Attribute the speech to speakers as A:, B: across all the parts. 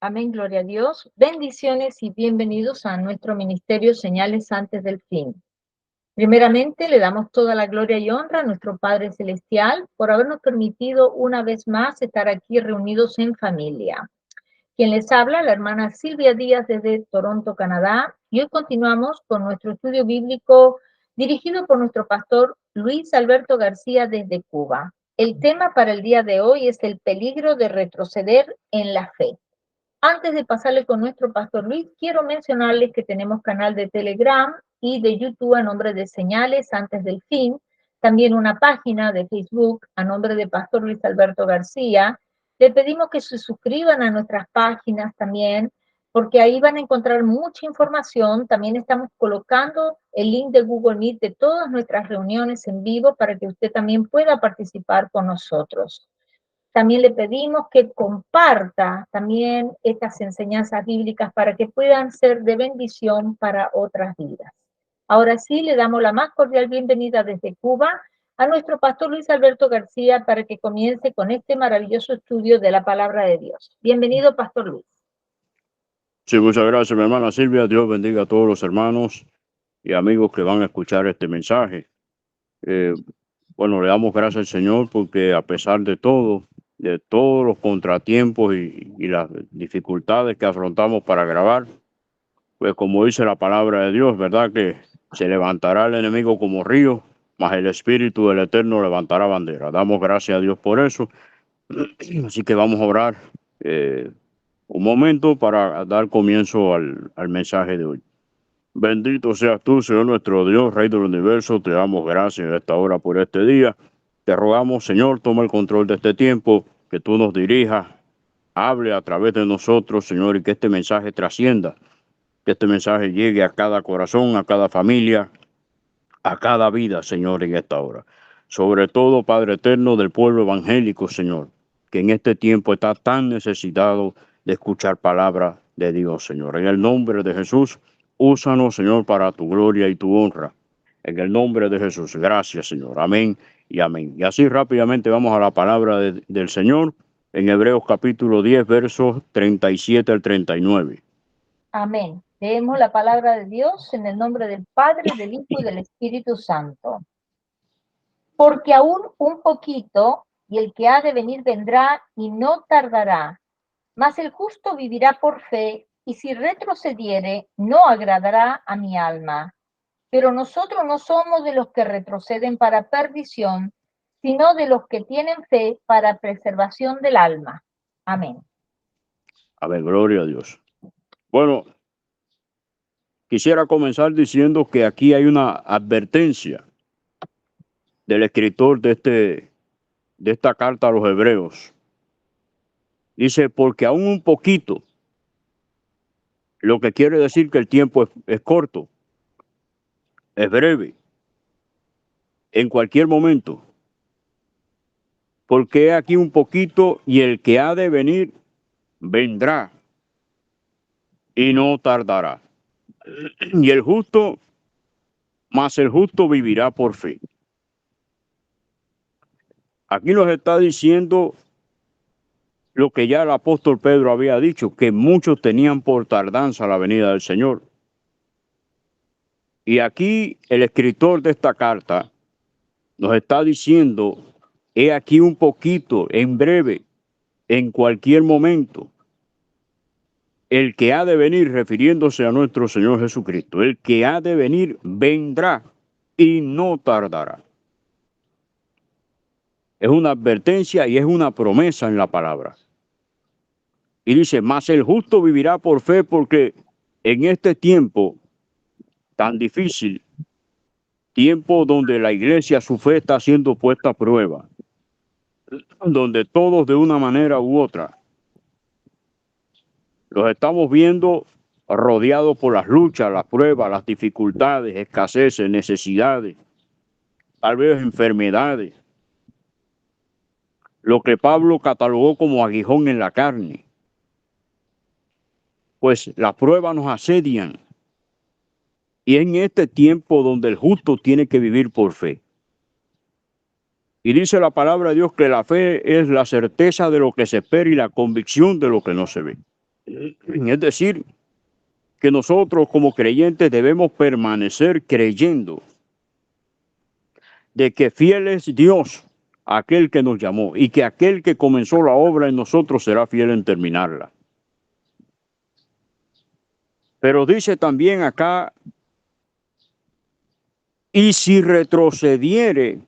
A: Amén, gloria a Dios. Bendiciones y bienvenidos a nuestro ministerio Señales antes del fin. Primeramente, le damos toda la gloria y honra a nuestro Padre Celestial por habernos permitido una vez más estar aquí reunidos en familia. Quien les habla, la hermana Silvia Díaz desde Toronto, Canadá, y hoy continuamos con nuestro estudio bíblico dirigido por nuestro pastor Luis Alberto García desde Cuba. El tema para el día de hoy es el peligro de retroceder en la fe. Antes de pasarle con nuestro pastor Luis, quiero mencionarles que tenemos canal de Telegram y de YouTube a nombre de Señales antes del fin, también una página de Facebook a nombre de Pastor Luis Alberto García. Le pedimos que se suscriban a nuestras páginas también, porque ahí van a encontrar mucha información. También estamos colocando el link de Google Meet de todas nuestras reuniones en vivo para que usted también pueda participar con nosotros. También le pedimos que comparta también estas enseñanzas bíblicas para que puedan ser de bendición para otras vidas. Ahora sí, le damos la más cordial bienvenida desde Cuba a nuestro pastor Luis Alberto García para que comience con este maravilloso estudio de la palabra de Dios. Bienvenido, pastor Luis.
B: Sí, muchas gracias, mi hermana Silvia. Dios bendiga a todos los hermanos y amigos que van a escuchar este mensaje. Bueno, le damos gracias al Señor porque a pesar de todo, de todos los contratiempos y las dificultades que afrontamos para grabar, pues como dice la palabra de Dios, ¿verdad? Que se levantará el enemigo como río, mas el Espíritu del Eterno levantará bandera. Damos gracias a Dios por eso. Así que vamos a orar un momento para dar comienzo al mensaje de hoy. Bendito seas tú, Señor nuestro Dios, Rey del universo. Te damos gracias a esta hora por este día. Te rogamos, Señor, toma el control de este tiempo, que tú nos dirijas, hable a través de nosotros, Señor, y que este mensaje trascienda, que este mensaje llegue a cada corazón, a cada familia, a cada vida, Señor, en esta hora. Sobre todo, Padre eterno del pueblo evangélico, Señor, que en este tiempo está tan necesitado de escuchar palabra de Dios, Señor. En el nombre de Jesús, úsanos, Señor, para tu gloria y tu honra. En el nombre de Jesús, gracias, Señor. Amén y amén. Y así rápidamente vamos a la palabra del Señor en Hebreos capítulo 10, versos 37 al 39.
A: Amén. Leemos la palabra de Dios en el nombre del Padre, del Hijo y del Espíritu Santo. Porque aún un poquito, y el que ha de venir vendrá y no tardará. Mas el justo vivirá por fe, y si retrocediere, no agradará a mi alma. Pero nosotros no somos de los que retroceden para perdición, sino de los que tienen fe para preservación del alma. Amén.
B: A ver, gloria a Dios. Bueno, quisiera comenzar diciendo que aquí hay una advertencia del escritor de esta carta a los hebreos. Dice, porque aún un poquito, lo que quiere decir que el tiempo es corto, es breve, en cualquier momento. Porque aquí un poquito y el que ha de venir vendrá y no tardará. Y el justo, más el justo vivirá por fe. Aquí nos está diciendo lo que ya el apóstol Pedro había dicho, que muchos tenían por tardanza la venida del Señor. Y aquí el escritor de esta carta nos está diciendo, he aquí un poquito, en breve, en cualquier momento, el que ha de venir, refiriéndose a nuestro Señor Jesucristo, el que ha de venir vendrá y no tardará. Es una advertencia y es una promesa en la palabra. Y dice, mas el justo vivirá por fe, porque en este tiempo tan difícil, tiempo donde la iglesia, su fe está siendo puesta a prueba, donde todos de una manera u otra los estamos viendo rodeados por las luchas, las pruebas, las dificultades, escaseces, necesidades, tal vez enfermedades, lo que Pablo catalogó como aguijón en la carne. Pues las pruebas nos asedian. Y en este tiempo donde el justo tiene que vivir por fe. Y dice la palabra de Dios que la fe es la certeza de lo que se espera y la convicción de lo que no se ve. Es decir, que nosotros como creyentes debemos permanecer creyendo de que fiel es Dios, aquel que nos llamó, y que aquel que comenzó la obra en nosotros será fiel en terminarla. Pero dice también acá, y si retrocediere,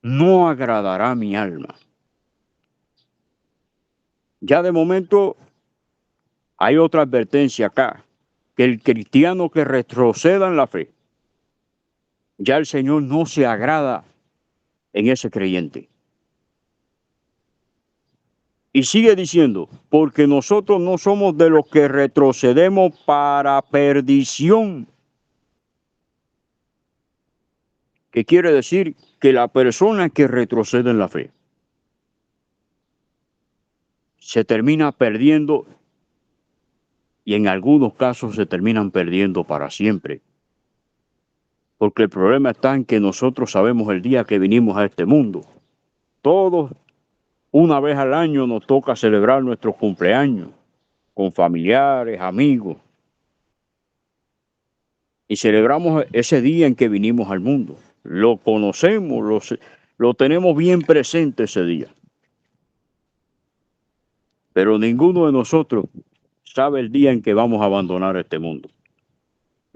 B: no agradará mi alma. Ya de momento hay otra advertencia acá, que el cristiano que retroceda en la fe, ya el Señor no se agrada en ese creyente. Y sigue diciendo, porque nosotros no somos de los que retrocedemos para perdición. Que quiere decir que la persona que retrocede en la fe se termina perdiendo y en algunos casos se terminan perdiendo para siempre. Porque el problema está en que nosotros sabemos el día que vinimos a este mundo. Todos, una vez al año, nos toca celebrar nuestro cumpleaños con familiares, amigos. Y celebramos ese día en que vinimos al mundo. Lo conocemos, lo tenemos bien presente ese día. Pero ninguno de nosotros sabe el día en que vamos a abandonar este mundo.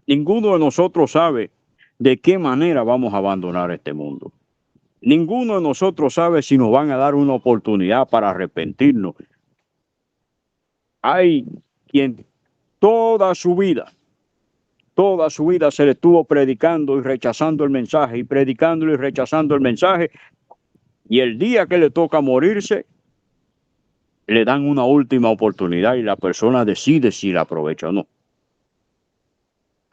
B: Ninguno de nosotros sabe de qué manera vamos a abandonar este mundo. Ninguno de nosotros sabe si nos van a dar una oportunidad para arrepentirnos. Hay quien toda su vida se le estuvo predicando y rechazando el mensaje, y predicándolo y rechazando el mensaje, y el día que le toca morirse, le dan una última oportunidad y la persona decide si la aprovecha o no.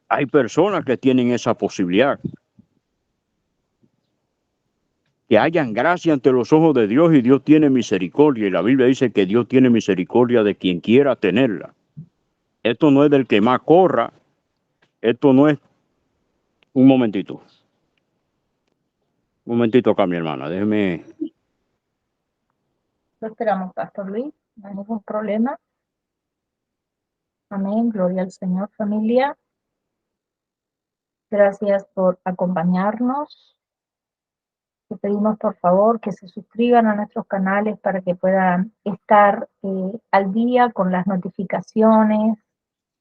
B: Hay personas que tienen esa posibilidad. Que hayan gracia ante los ojos de Dios y Dios tiene misericordia. Y la Biblia dice que Dios tiene misericordia de quien quiera tenerla. Esto no es del que más corra. Esto no es... Un momentito. Un momentito acá, mi hermana. Déjeme...
A: Lo esperamos, Pastor Luis. No hay ningún problema. Amén. Gloria al Señor, familia. Gracias por acompañarnos. Le pedimos por favor que se suscriban a nuestros canales para que puedan estar al día con las notificaciones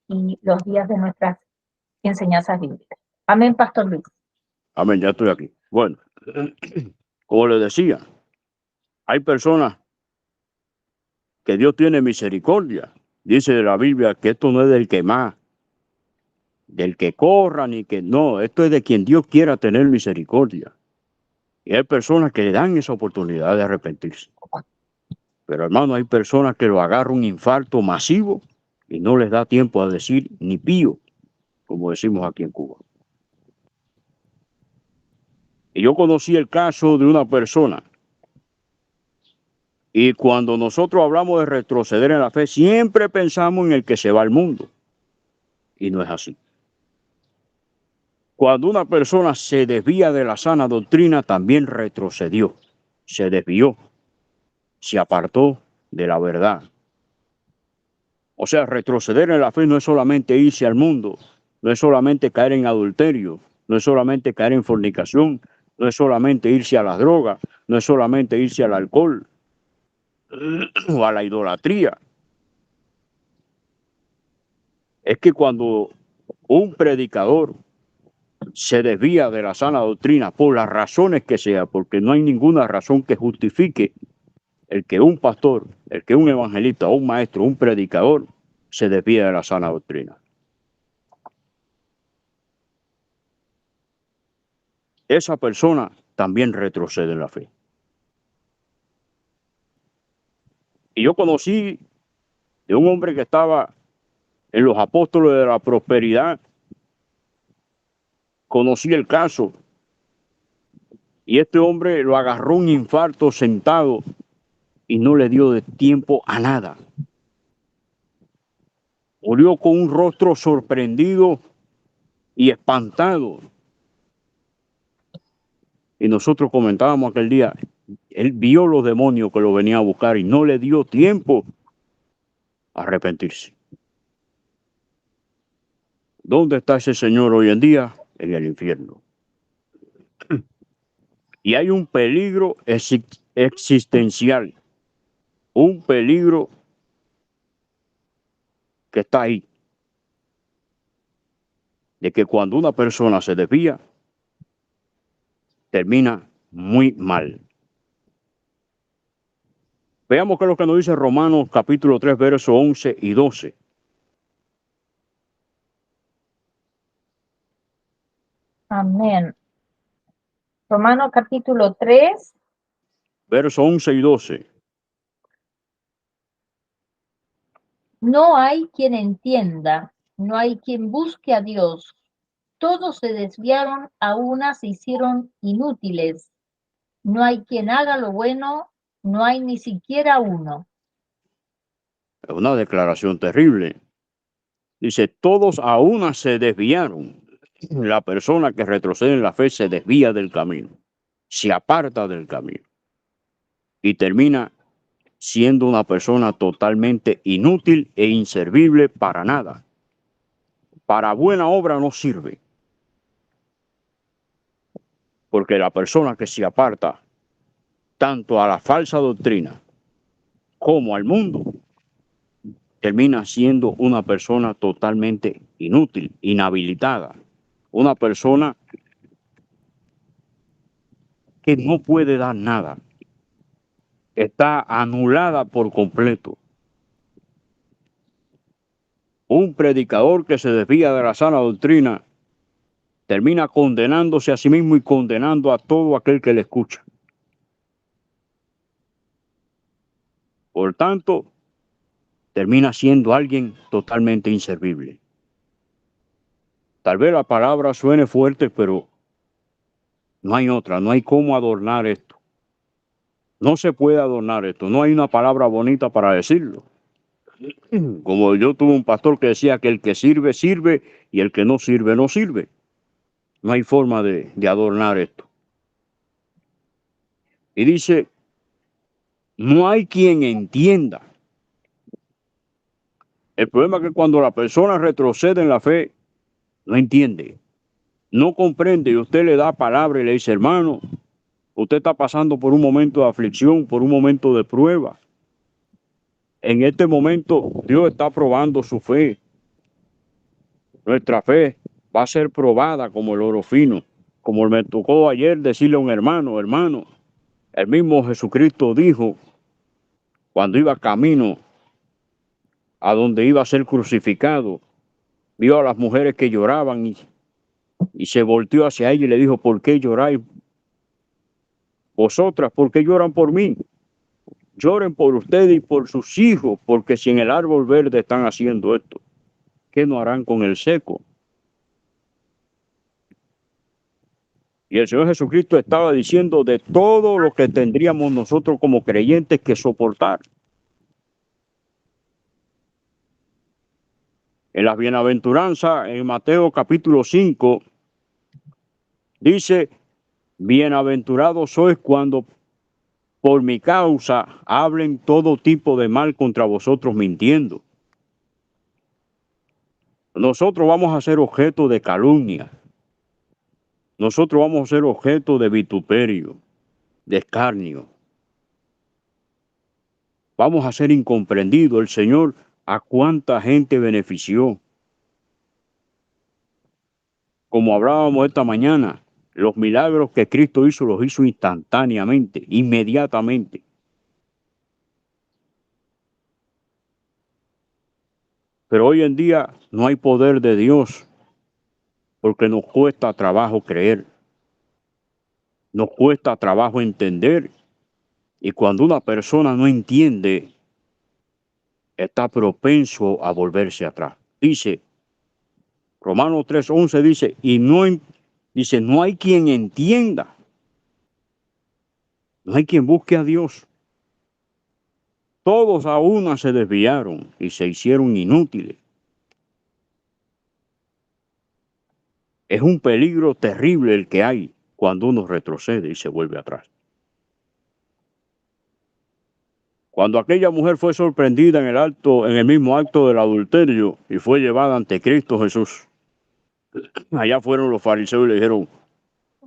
A: y los días de nuestras enseñanzas bíblicas. Amén, Pastor Luis.
B: Amén, ya estoy aquí. Bueno, como les decía, hay personas que Dios tiene misericordia. Dice la Biblia que esto no es del que más, del que corra, ni que no. Esto es de quien Dios quiera tener misericordia. Y hay personas que le dan esa oportunidad de arrepentirse. Pero hermano, hay personas que lo agarra un infarto masivo y no les da tiempo a decir ni pío, como decimos aquí en Cuba. Y yo conocí el caso de una persona. Y cuando nosotros hablamos de retroceder en la fe, siempre pensamos en el que se va al mundo. Y no es así. Cuando una persona se desvía de la sana doctrina, también retrocedió, se desvió, se apartó de la verdad. O sea, retroceder en la fe no es solamente irse al mundo, no es solamente caer en adulterio, no es solamente caer en fornicación, no es solamente irse a las drogas, no es solamente irse al alcohol o a la idolatría. Es que cuando un predicador se desvía de la sana doctrina por las razones que sea, porque no hay ninguna razón que justifique el que un pastor, el que un evangelista o un maestro, un predicador, se desvíe de la sana doctrina. Esa persona también retrocede en la fe. Y yo conocí de un hombre que estaba en los apóstoles de la prosperidad, conocí el caso, y este hombre lo agarró un infarto sentado y no le dio de tiempo a nada. Murió con un rostro sorprendido y espantado. Y nosotros comentábamos aquel día, él vio los demonios que lo venían a buscar y no le dio tiempo arrepentirse. ¿Dónde está ese señor hoy en día? En el infierno. Y hay un peligro existencial, un peligro que está ahí, de que cuando una persona se desvía, termina muy mal. Veamos qué es lo que nos dice Romanos capítulo 3, versos 11 y 12.
A: Amén. Romanos capítulo 3.
B: Versos 11 y 12.
A: No hay quien entienda, no hay quien busque a Dios. Todos se desviaron, a una se hicieron inútiles. No hay quien haga lo bueno, no hay ni siquiera uno.
B: Es una declaración terrible. Dice, todos a una se desviaron. La persona que retrocede en la fe se desvía del camino, se aparta del camino y termina siendo una persona totalmente inútil e inservible para nada. Para buena obra no sirve. Porque la persona que se aparta tanto a la falsa doctrina como al mundo, termina siendo una persona totalmente inútil, inhabilitada, una persona que no puede dar nada, está anulada por completo. Un predicador que se desvía de la sana doctrina termina condenándose a sí mismo y condenando a todo aquel que le escucha. Por tanto, termina siendo alguien totalmente inservible. Tal vez la palabra suene fuerte, pero no hay otra, no hay cómo adornar esto. No se puede adornar esto, no hay una palabra bonita para decirlo. Como yo tuve un pastor que decía que el que sirve, sirve, y el que no sirve, no sirve. No hay forma de adornar esto. Y dice, no hay quien entienda. El problema es que cuando la persona retrocede en la fe, no entiende, no comprende, y usted le da palabra y le dice, hermano, usted está pasando por un momento de aflicción, por un momento de prueba. En este momento Dios está probando su fe. Nuestra fe va a ser probada como el oro fino. Como me tocó ayer decirle a un hermano, el mismo Jesucristo dijo cuando iba camino a donde iba a ser crucificado, vio a las mujeres que lloraban y se volteó hacia ella y le dijo, ¿por qué lloráis vosotras? ¿Por qué lloran por mí? Lloren por ustedes y por sus hijos, porque si en el árbol verde están haciendo esto, ¿qué no harán con el seco? Y el Señor Jesucristo estaba diciendo de todo lo que tendríamos nosotros como creyentes que soportar. En las bienaventuranzas, en Mateo capítulo 5, dice, bienaventurados sois cuando por mi causa hablen todo tipo de mal contra vosotros mintiendo. Nosotros vamos a ser objeto de calumnia. Nosotros vamos a ser objeto de vituperio, de escarnio. Vamos a ser incomprendidos. El Señor a cuánta gente benefició. Como hablábamos esta mañana, los milagros que Cristo hizo los hizo instantáneamente, inmediatamente. Pero hoy en día no hay poder de Dios porque nos cuesta trabajo creer. Nos cuesta trabajo entender. Y cuando una persona no entiende, está propenso a volverse atrás. Dice, Romanos 3:11 dice, dice, no hay quien entienda. No hay quien busque a Dios. Todos a una se desviaron y se hicieron inútiles. Es un peligro terrible el que hay cuando uno retrocede y se vuelve atrás. Cuando aquella mujer fue sorprendida en el mismo acto del adulterio y fue llevada ante Cristo Jesús, allá fueron los fariseos y le dijeron: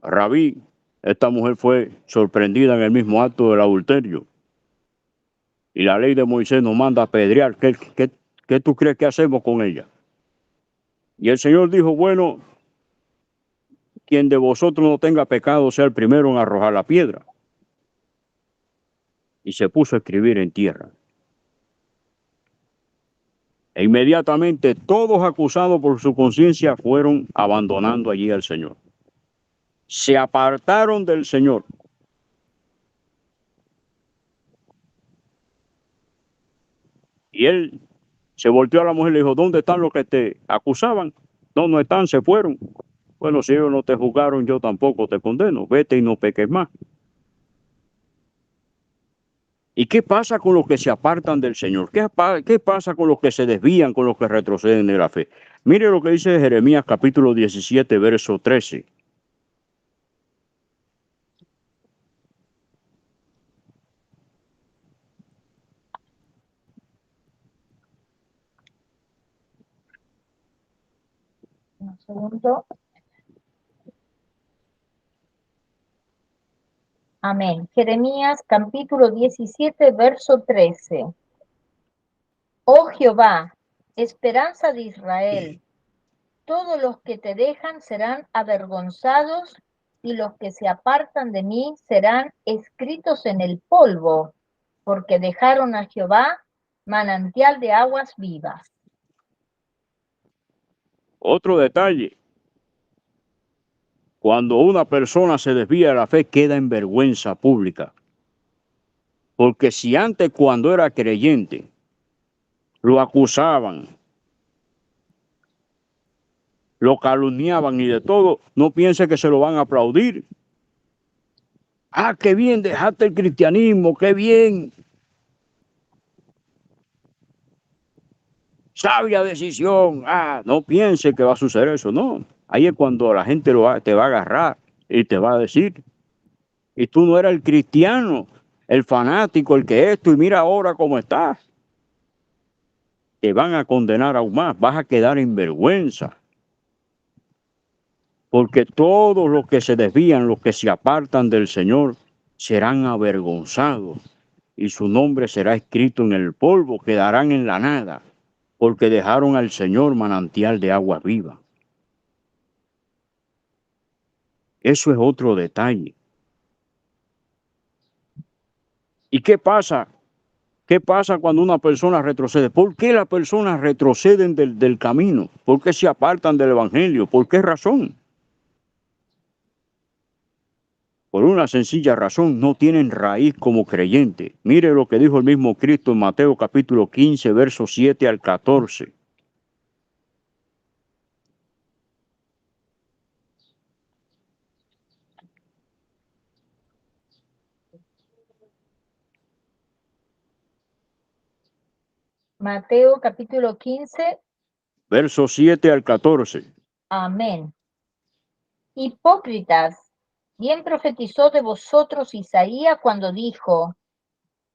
B: Rabí, esta mujer fue sorprendida en el mismo acto del adulterio y la ley de Moisés nos manda a apedrear. ¿Qué tú crees que hacemos con ella? Y el Señor dijo: bueno, quien de vosotros no tenga pecado sea el primero en arrojar la piedra. Y se puso a escribir en tierra. E inmediatamente todos acusados por su conciencia fueron abandonando allí al Señor. Se apartaron del Señor. Y él se volteó a la mujer y le dijo: ¿dónde están los que te acusaban? No, no están, se fueron. Bueno, si ellos no te juzgaron, yo tampoco te condeno. Vete y no peques más. ¿Y qué pasa con los que se apartan del Señor? ¿Qué pasa con los que se desvían, con los que retroceden de la fe? Mire lo que dice Jeremías capítulo 17, verso 13.
A: Un segundo. Amén. Jeremías capítulo 17, verso 13. Oh Jehová, esperanza de Israel, todos los que te dejan serán avergonzados y los que se apartan de mí serán escritos en el polvo, porque dejaron a Jehová manantial de aguas vivas.
B: Otro detalle: cuando una persona se desvía de la fe, queda en vergüenza pública. Porque si antes, cuando era creyente, lo acusaban, lo calumniaban y de todo, no piense que se lo van a aplaudir. Ah, qué bien, dejaste el cristianismo, qué bien. Sabia decisión. Ah, no piense que va a suceder eso, no. Ahí es cuando la gente te va a agarrar y te va a decir: y tú no eras el cristiano, el fanático, el que esto, y mira ahora cómo estás. Te van a condenar aún más, vas a quedar en vergüenza. Porque todos los que se desvían, los que se apartan del Señor, serán avergonzados y su nombre será escrito en el polvo, quedarán en la nada, porque dejaron al Señor manantial de agua viva. Eso es otro detalle. ¿Y qué pasa? ¿Qué pasa cuando una persona retrocede? ¿Por qué las personas retroceden del camino? ¿Por qué se apartan del Evangelio? ¿Por qué razón? Por una sencilla razón: no tienen raíz como creyente. Mire lo que dijo el mismo Cristo en Mateo capítulo 15, versos 7 al 14.
A: Mateo capítulo 15.
B: Versos 7 al 14.
A: Amén. Hipócritas, bien profetizó de vosotros Isaías cuando dijo: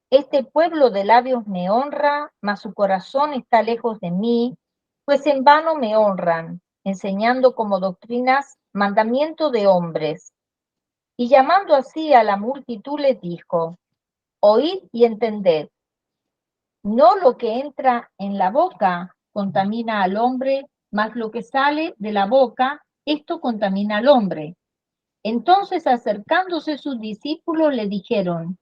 A: este pueblo de labios me honra, mas su corazón está lejos de mí, pues en vano me honran, enseñando como doctrinas mandamiento de hombres. Y llamando así a la multitud les dijo: oíd y entended. No lo que entra en la boca contamina al hombre, mas lo que sale de la boca, esto contamina al hombre. Entonces, acercándose sus discípulos, le dijeron: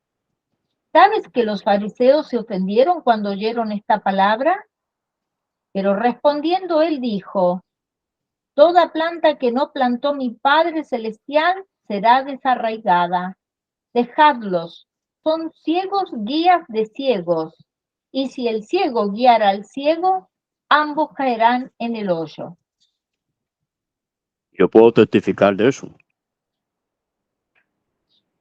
A: ¿sabes que los fariseos se ofendieron cuando oyeron esta palabra? Pero respondiendo él dijo: toda planta que no plantó mi Padre Celestial será desarraigada. Dejadlos, son ciegos guías de ciegos. Y si el ciego guiara al ciego, ambos caerán en el hoyo.
B: Yo puedo testificar de eso.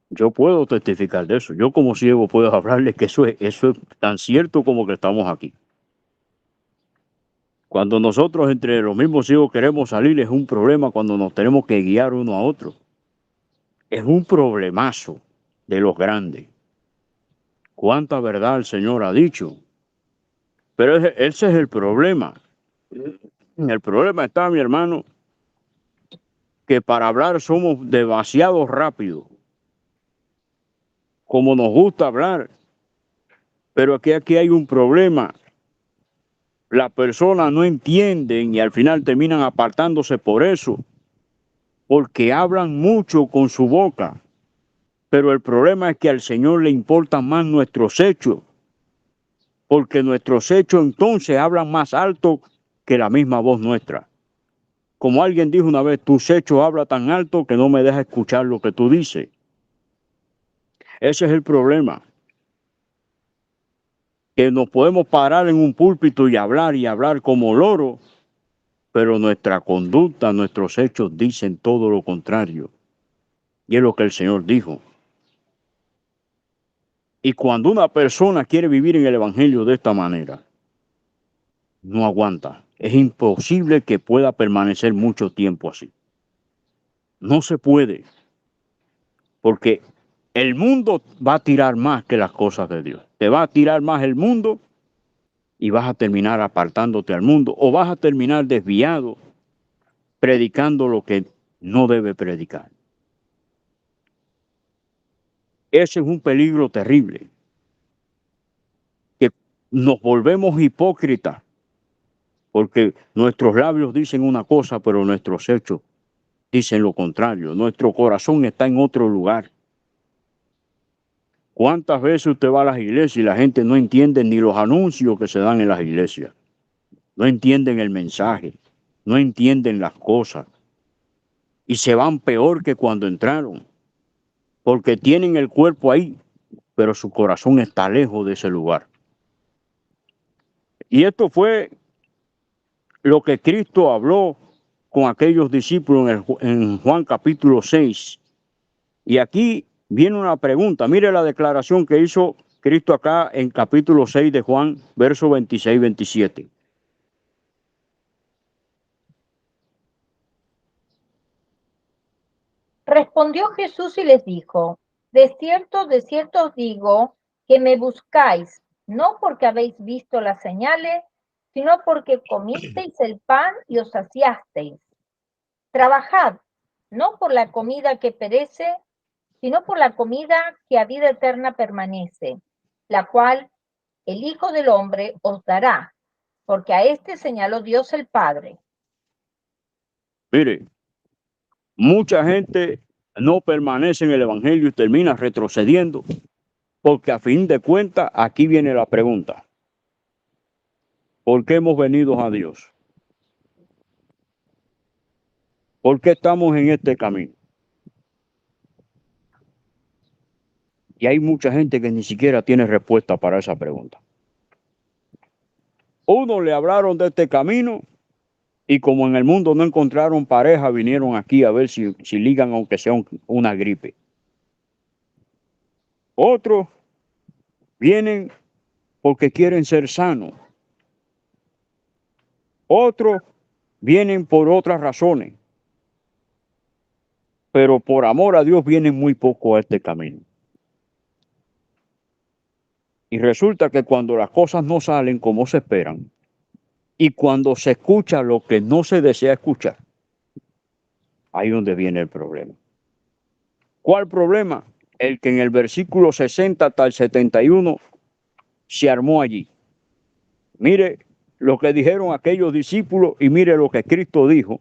B: Yo puedo testificar de eso. Yo como ciego puedo hablarles que eso es tan cierto como que estamos aquí. Cuando nosotros entre los mismos ciegos queremos salir, es un problema cuando nos tenemos que guiar uno a otro. Es un problemazo de los grandes. cuánta verdad el Señor ha dicho. Pero ese es el problema. El problema está, mi hermano, que para hablar somos demasiado rápidos, como nos gusta hablar. Pero aquí hay un problema. Las personas no entienden y al final terminan apartándose por eso, porque hablan mucho con su boca. Pero el problema es que al Señor le importan más nuestros hechos, porque nuestros hechos entonces hablan más alto que la misma voz nuestra. Como alguien dijo una vez, tus hechos hablan tan alto que no me deja escuchar lo que tú dices. Ese es el problema. Que nos podemos parar en un púlpito y hablar como loro, pero nuestra conducta, nuestros hechos dicen todo lo contrario. Y es lo que el Señor dijo. Y cuando una persona quiere vivir en el Evangelio de esta manera, no aguanta. Es imposible que pueda permanecer mucho tiempo así. No se puede, porque el mundo va a tirar más que las cosas de Dios. Te va a tirar más el mundo y vas a terminar apartándote al mundo o vas a terminar desviado predicando lo que no debe predicar. Ese es un peligro terrible, que nos volvemos hipócritas, porque nuestros labios dicen una cosa, pero nuestros hechos dicen lo contrario. Nuestro corazón está en otro lugar. ¿Cuántas veces usted va a las iglesias y la gente no entiende ni los anuncios que se dan en las iglesias? No entienden el mensaje, no entienden las cosas y se van peor que cuando entraron, porque tienen el cuerpo ahí, pero su corazón está lejos de ese lugar. Y esto fue lo que Cristo habló con aquellos discípulos en Juan capítulo 6. Y aquí viene una pregunta. Mire la declaración que hizo Cristo acá en capítulo 6 de Juan, versos 26 y 27.
A: Respondió Jesús y les dijo, de cierto os digo que me buscáis, no porque habéis visto las señales, sino porque comisteis el pan y os saciasteis. Trabajad, no por la comida que perece, sino por la comida que a vida eterna permanece, la cual el Hijo del Hombre os dará, porque a este señaló Dios el Padre.
B: Mire, mucha gente no permanece en el Evangelio y termina retrocediendo, porque a fin de cuentas aquí viene la pregunta. ¿Por qué hemos venido a Dios? ¿Por qué estamos en este camino? Y hay mucha gente que ni siquiera tiene respuesta para esa pregunta. Uno le hablaron de este camino y como en el mundo no encontraron pareja, vinieron aquí a ver si ligan aunque sea una gripe. Otros vienen porque quieren ser sanos. Otros vienen por otras razones. Pero por amor a Dios vienen muy poco a este camino. Y resulta que cuando las cosas no salen como se esperan y cuando se escucha lo que no se desea escuchar, ahí es donde viene el problema. ¿Cuál problema? El que en el versículo 60 hasta el 71 se armó allí. Mire lo que dijeron aquellos discípulos y mire lo que Cristo dijo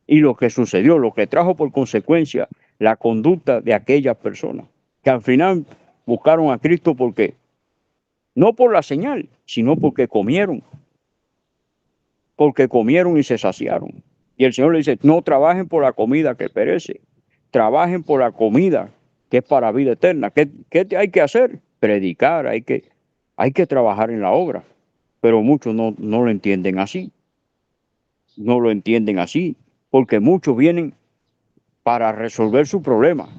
B: y lo que sucedió, lo que trajo por consecuencia la conducta de aquellas personas que al final buscaron a Cristo porque no por la señal, sino porque comieron y se saciaron. Y el Señor le dice, no trabajen por la comida que perece, trabajen por la comida que es para vida eterna. ¿Qué hay que hacer? Predicar, hay que trabajar en la obra. Pero muchos no lo entienden así. No lo entienden así, porque muchos vienen para resolver su problema,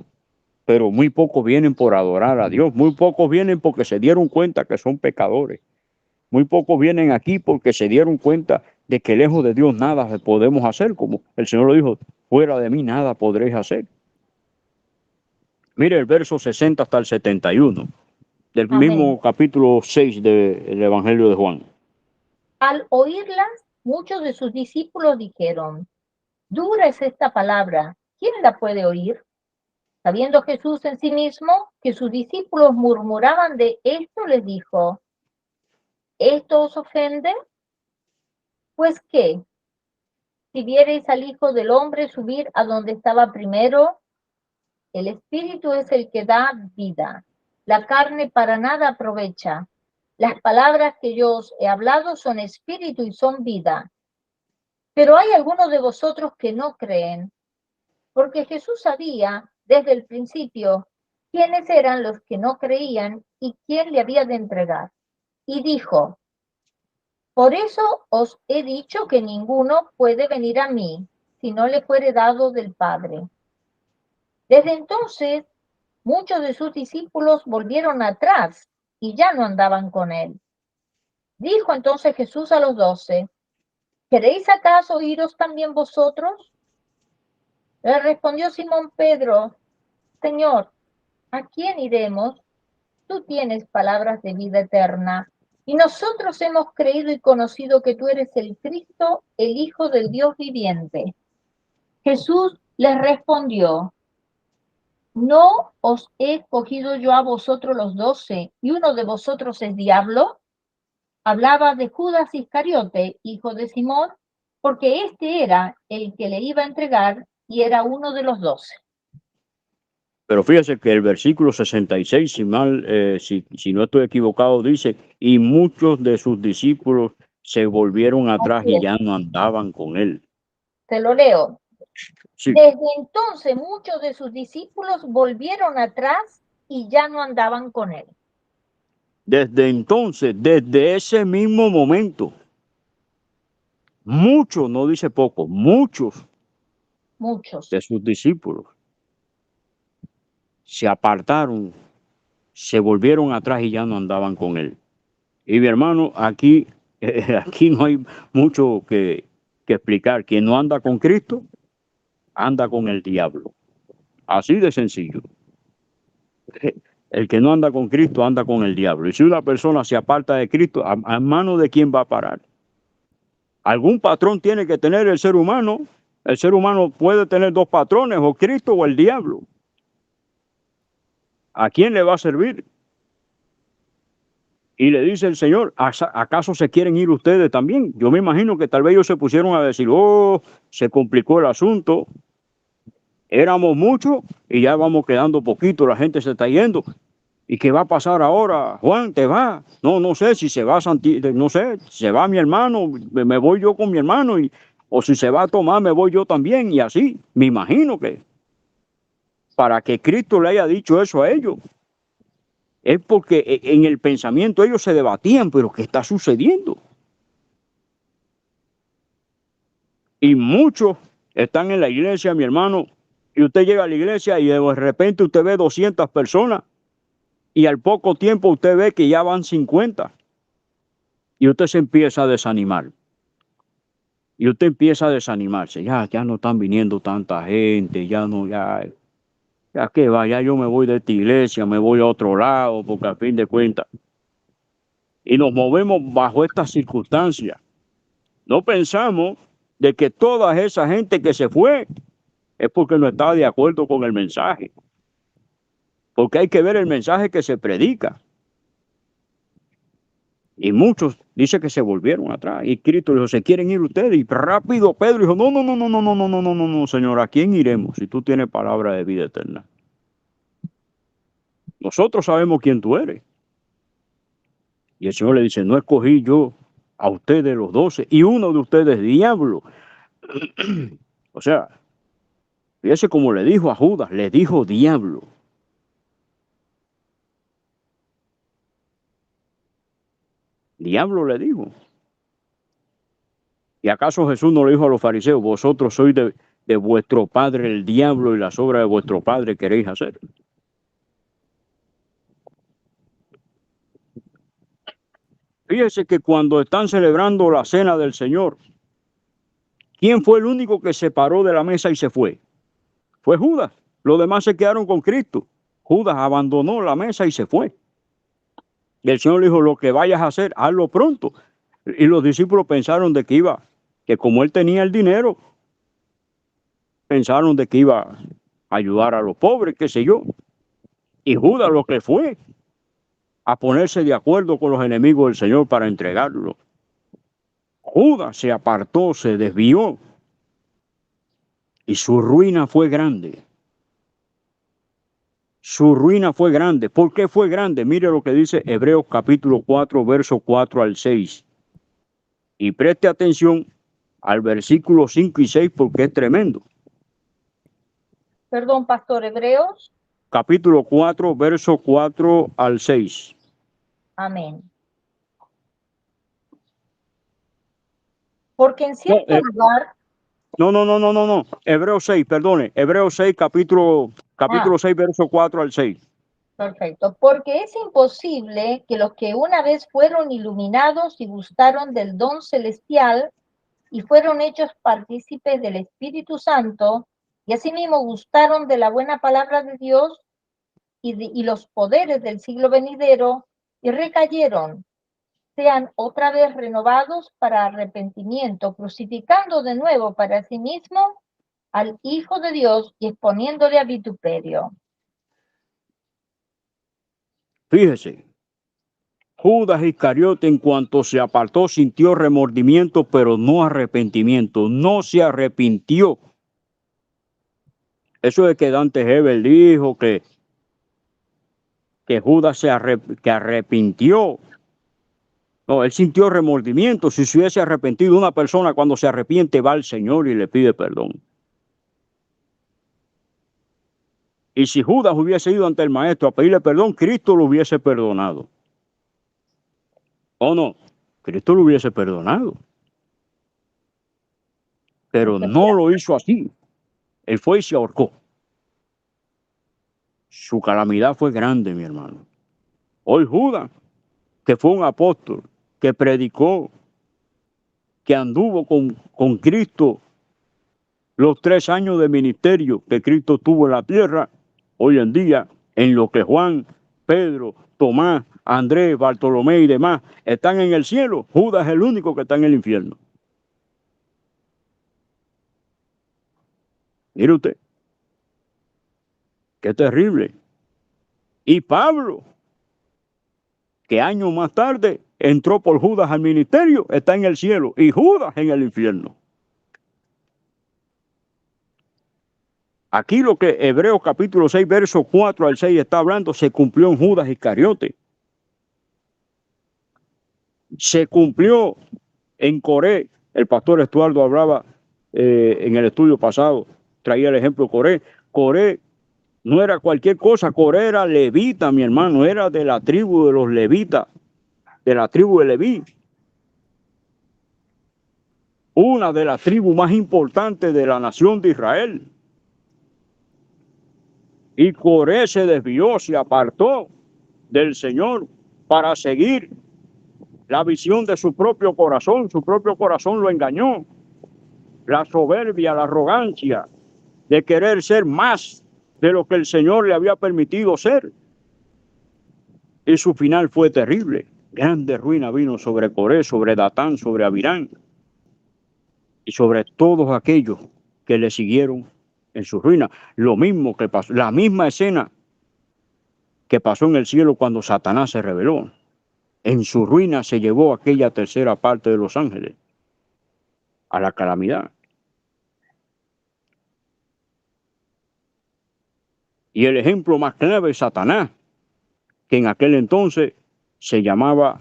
B: pero muy pocos vienen por adorar a Dios, muy pocos vienen porque se dieron cuenta que son pecadores. Muy pocos vienen aquí porque se dieron cuenta de que lejos de Dios nada podemos hacer, como el Señor lo dijo, fuera de mí nada podréis hacer. Mire el verso 60 hasta el 71. del
A: Amén.
B: mismo capítulo 6 del Evangelio de Juan.
A: Al oírlas, muchos de sus discípulos dijeron, dura es esta palabra, ¿quién la puede oír? Sabiendo Jesús en sí mismo que sus discípulos murmuraban de esto, les dijo, ¿esto os ofende? Pues qué, si viereis al Hijo del Hombre subir a donde estaba primero, el Espíritu es el que da vida, la carne para nada aprovecha. Las palabras que yo os he hablado son espíritu y son vida. Pero hay algunos de vosotros que no creen, porque Jesús sabía desde el principio quiénes eran los que no creían y quién le había de entregar. Y dijo, por eso os he dicho que ninguno puede venir a mí si no le fuere dado del Padre. Desde entonces, muchos de sus discípulos volvieron atrás y ya no andaban con él. Dijo entonces Jesús a los 12, ¿queréis acaso iros también vosotros? Le respondió Simón Pedro, Señor, ¿a quién iremos? Tú tienes palabras de vida eterna, y nosotros hemos creído y conocido que tú eres el Cristo, el Hijo del Dios viviente. Jesús les respondió, ¿no os he escogido yo a vosotros los 12, y uno de vosotros es diablo? Hablaba de Judas Iscariote, hijo de Simón, porque este era el que le iba a entregar y era uno de los 12.
B: Pero fíjese que el versículo 66, si no estoy equivocado, dice, y muchos de sus discípulos se volvieron atrás y ya no andaban con él.
A: Te lo leo.
B: Sí.
A: Desde entonces muchos de sus discípulos volvieron atrás y ya no andaban con él.
B: Desde entonces, desde ese mismo momento, muchos, no dice poco, muchos de sus discípulos se apartaron, se volvieron atrás y ya no andaban con él. Y mi hermano, aquí no hay mucho que explicar. Quien no anda con Cristo, anda con el diablo. Así de sencillo. El que no anda con Cristo, anda con el diablo. Y si una persona se aparta de Cristo, ¿a mano de quién va a parar? Algún patrón tiene que tener el ser humano. El ser humano puede tener dos patrones, o Cristo o el diablo. ¿A quién le va a servir? Y le dice el Señor, ¿acaso se quieren ir ustedes también? Yo me imagino que tal vez ellos se pusieron a decir, oh, se complicó el asunto. Éramos muchos y ya vamos quedando poquito, la gente se está yendo. ¿Y qué va a pasar ahora? Juan, ¿te va? No sé si se va no sé, si se va mi hermano, me voy yo con mi hermano, o si se va a Tomás, me voy yo también, y así. Me imagino que para que Cristo le haya dicho eso a ellos, es porque en el pensamiento ellos se debatían, pero ¿qué está sucediendo? Y muchos están en la iglesia, mi hermano, y usted llega a la iglesia y de repente usted ve 200 personas y al poco tiempo usted ve que ya van 50 y usted se empieza a desanimar. Y usted empieza a desanimarse, ya no están viniendo tanta gente, ya que va, ya yo me voy de esta iglesia, me voy a otro lado, porque a fin de cuentas. Y nos movemos bajo estas circunstancias. No pensamos de que toda esa gente que se fue es porque no estaba de acuerdo con el mensaje. Porque hay que ver el mensaje que se predica. Y muchos dice que se volvieron atrás. Y Cristo dijo, ¿se quieren ir ustedes? Y rápido Pedro dijo, no, Señor, ¿a quién iremos si tú tienes palabra de vida eterna? Nosotros sabemos quién tú eres. Y el Señor le dice, no escogí yo a ustedes los 12 y uno de ustedes diablo. O sea, fíjese como le dijo a Judas, le dijo diablo. Diablo le dijo. ¿Y acaso Jesús no le dijo a los fariseos, vosotros sois de vuestro padre el diablo y las obras de vuestro padre queréis hacer? Fíjese que cuando están celebrando la cena del Señor, ¿quién fue el único que se paró de la mesa y se fue? Fue Judas. Los demás se quedaron con Cristo. Judas abandonó la mesa y se fue. Y el Señor le dijo, lo que vayas a hacer, hazlo pronto. Y los discípulos pensaron de que como él tenía el dinero, pensaron de que iba a ayudar a los pobres, qué sé yo. Y Judas lo que fue a ponerse de acuerdo con los enemigos del Señor para entregarlo. Judas se apartó, se desvió y su ruina fue grande. Su ruina fue grande. ¿Por qué fue grande? Mire lo que dice Hebreos capítulo 4, verso 4 al 6. Y preste atención al versículo 5 y 6 porque es tremendo.
A: Perdón, pastor, Hebreos.
B: Capítulo 4, verso 4 al 6.
A: Amén. Porque en cierto lugar...
B: No. Hebreos 6, perdone. Hebreos 6, capítulo 6, verso 4 al 6.
A: Perfecto. Porque es imposible que los que una vez fueron iluminados y gustaron del don celestial y fueron hechos partícipes del Espíritu Santo, y asimismo gustaron de la buena palabra de Dios y los poderes del siglo venidero, y recayeron, sean otra vez renovados para arrepentimiento, crucificando de nuevo para sí mismo al Hijo de Dios y exponiéndole a vituperio.
B: Fíjese, Judas Iscariote en cuanto se apartó sintió remordimiento, pero no arrepentimiento, no se arrepintió. Eso es que Dante Hebel dijo que Judas que arrepintió. No, él sintió remordimiento. Si se hubiese arrepentido, una persona cuando se arrepiente va al Señor y le pide perdón. Y si Judas hubiese ido ante el maestro a pedirle perdón, Cristo lo hubiese perdonado. ¿O no? Cristo lo hubiese perdonado. Pero no lo hizo así. Él fue y se ahorcó. Su calamidad fue grande, mi hermano. Hoy Judas, que fue un apóstol, que predicó, que anduvo con Cristo los 3 años de ministerio que Cristo tuvo en la tierra, hoy en día, en lo que Juan, Pedro, Tomás, Andrés, Bartolomé y demás están en el cielo, Judas es el único que está en el infierno. Mire usted, qué terrible. Y Pablo, que años más tarde entró por Judas al ministerio, está en el cielo y Judas en el infierno. Aquí lo que Hebreos capítulo 6, verso 4 al 6 está hablando, se cumplió en Judas Iscariote. Se cumplió en Coré. El pastor Estuardo hablaba en el estudio pasado, traía el ejemplo de Coré. Coré no era cualquier cosa, Coré era levita, mi hermano, era de la tribu de los levitas, de la tribu de Leví. Una de las tribus más importantes de la nación de Israel. Y Coré se desvió, se apartó del Señor para seguir la visión de su propio corazón lo engañó. La soberbia, la arrogancia de querer ser más de lo que el Señor le había permitido ser. Y su final fue terrible. Grande ruina vino sobre Coré, sobre Datán, sobre Abirán y sobre todos aquellos que le siguieron en su ruina. Lo mismo que pasó, la misma escena que pasó en el cielo cuando Satanás se rebeló. En su ruina se llevó aquella tercera parte de los ángeles a la calamidad. Y el ejemplo más clave es Satanás, que en aquel entonces se llamaba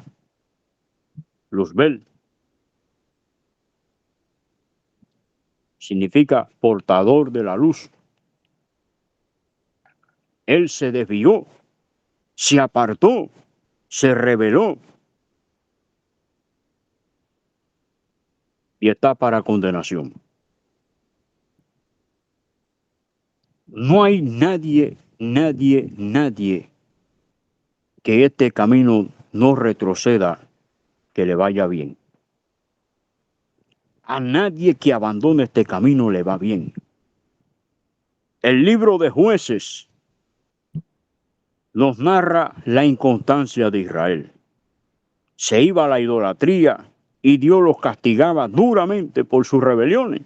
B: Luzbel. Significa portador de la luz. Él se desvió, se apartó, se rebeló y está para condenación. No hay nadie que este camino no retroceda, que le vaya bien. A nadie que abandone este camino le va bien. El libro de Jueces nos narra la inconstancia de Israel. se iba a la idolatría y Dios los castigaba duramente por sus rebeliones.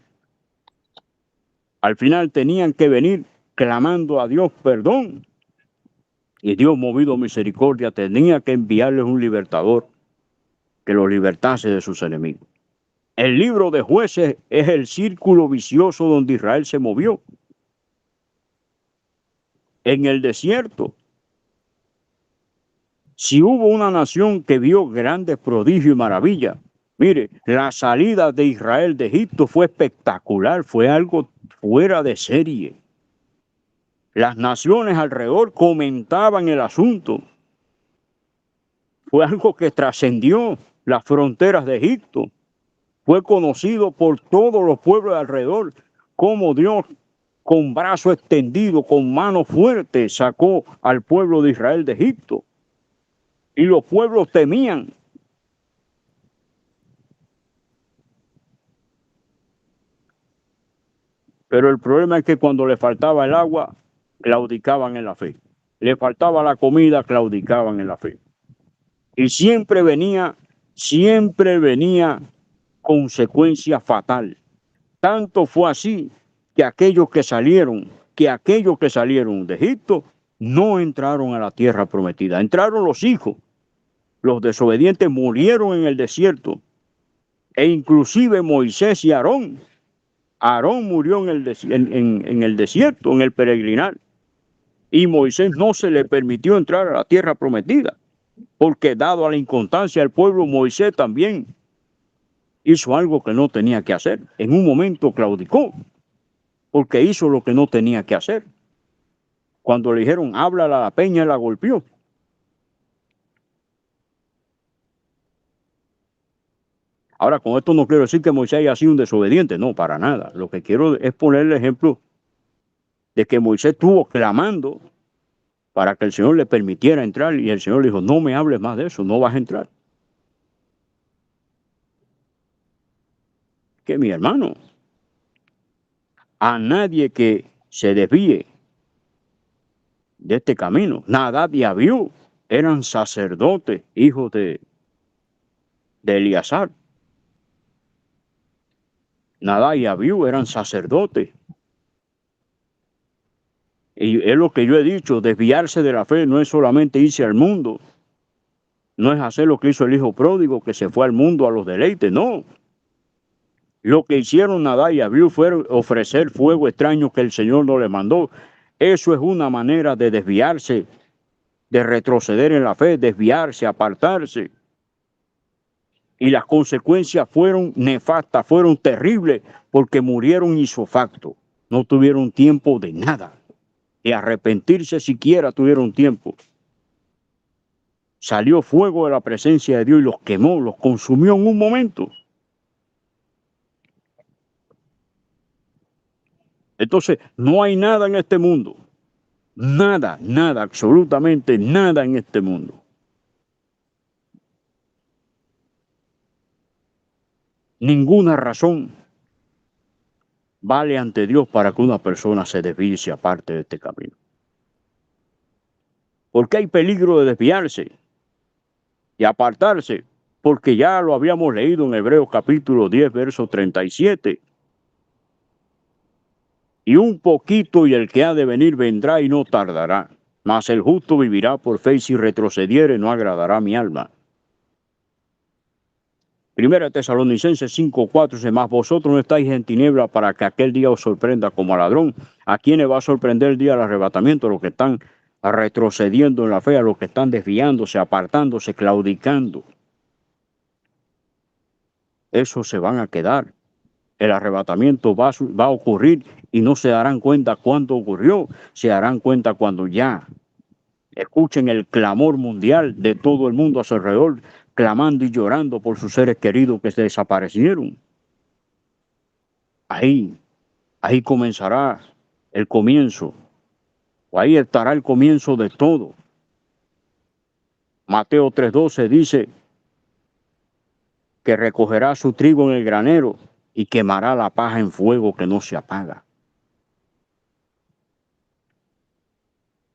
B: Al final tenían que venir clamando a Dios perdón. Y Dios, movido a misericordia, tenía que enviarles un libertador que los libertase de sus enemigos. El libro de Jueces es el círculo vicioso donde Israel se movió. En el desierto, si hubo una nación que vio grandes prodigios y maravillas, mire, la salida de Israel de Egipto fue espectacular, fue algo fuera de serie. Las naciones alrededor comentaban el asunto. Fue algo que trascendió las fronteras de Egipto. Fue conocido por todos los pueblos de alrededor, como Dios, con brazo extendido, con mano fuerte, sacó al pueblo de Israel de Egipto. Y los pueblos temían. Pero el problema es que cuando le faltaba el agua, claudicaban en la fe. Le faltaba la comida, claudicaban en la fe. Y siempre venía consecuencia fatal. Tanto fue así que aquellos que salieron de Egipto no entraron a la tierra prometida. Entraron los hijos. Los desobedientes murieron en el desierto. E inclusive Moisés y Aarón. Aarón murió en el desierto, en el peregrinar. Y Moisés no se le permitió entrar a la tierra prometida. Porque dado a la inconstancia del pueblo, Moisés también hizo algo que no tenía que hacer. En un momento claudicó, porque hizo lo que no tenía que hacer. Cuando le dijeron, háblale a la peña, la golpeó. Ahora, con esto no quiero decir que Moisés haya sido un desobediente, no, para nada. Lo que quiero es poner el ejemplo de que Moisés estuvo clamando para que el Señor le permitiera entrar y el Señor le dijo, no me hables más de eso, no vas a entrar. Que mi hermano, a nadie que se desvíe de este camino, Nadab y Abiú eran sacerdotes, hijos de Eleazar. Nadab y Abiú eran sacerdotes. Y es lo que yo he dicho, desviarse de la fe no es solamente irse al mundo, no es hacer lo que hizo el hijo pródigo que se fue al mundo a los deleites, no. Lo que hicieron Nadab y Abiú fue ofrecer fuego extraño que el Señor no le mandó. Eso es una manera de desviarse, de retroceder en la fe, desviarse, apartarse. Y las consecuencias fueron nefastas, fueron terribles, porque murieron isofacto. No tuvieron tiempo de nada, de arrepentirse siquiera tuvieron tiempo. Salió fuego de la presencia de Dios y los quemó, los consumió en un momento. Entonces, no hay nada en este mundo, nada, absolutamente nada en este mundo. Ninguna razón vale ante Dios para que una persona se desvíe y se aparte de este camino. Porque hay peligro de desviarse y apartarse, porque ya lo habíamos leído en Hebreos capítulo 10, verso 37. Y un poquito y el que ha de venir vendrá y no tardará, mas el justo vivirá por fe y si retrocediere no agradará a mi alma. Primera Tesalonicenses 5:4 dice, mas vosotros no estáis en tiniebla para que aquel día os sorprenda como a ladrón. ¿A quiénes va a sorprender el día del arrebatamiento? A los que están retrocediendo en la fe, a los que están desviándose, apartándose, claudicando. Esos se van a quedar. El arrebatamiento va a ocurrir y no se darán cuenta cuándo ocurrió, se darán cuenta cuando ya escuchen el clamor mundial de todo el mundo a su alrededor, clamando y llorando por sus seres queridos que se desaparecieron. Ahí comenzará el comienzo, o ahí estará el comienzo de todo. Mateo 3:12 dice que recogerá su trigo en el granero y quemará la paja en fuego que no se apaga.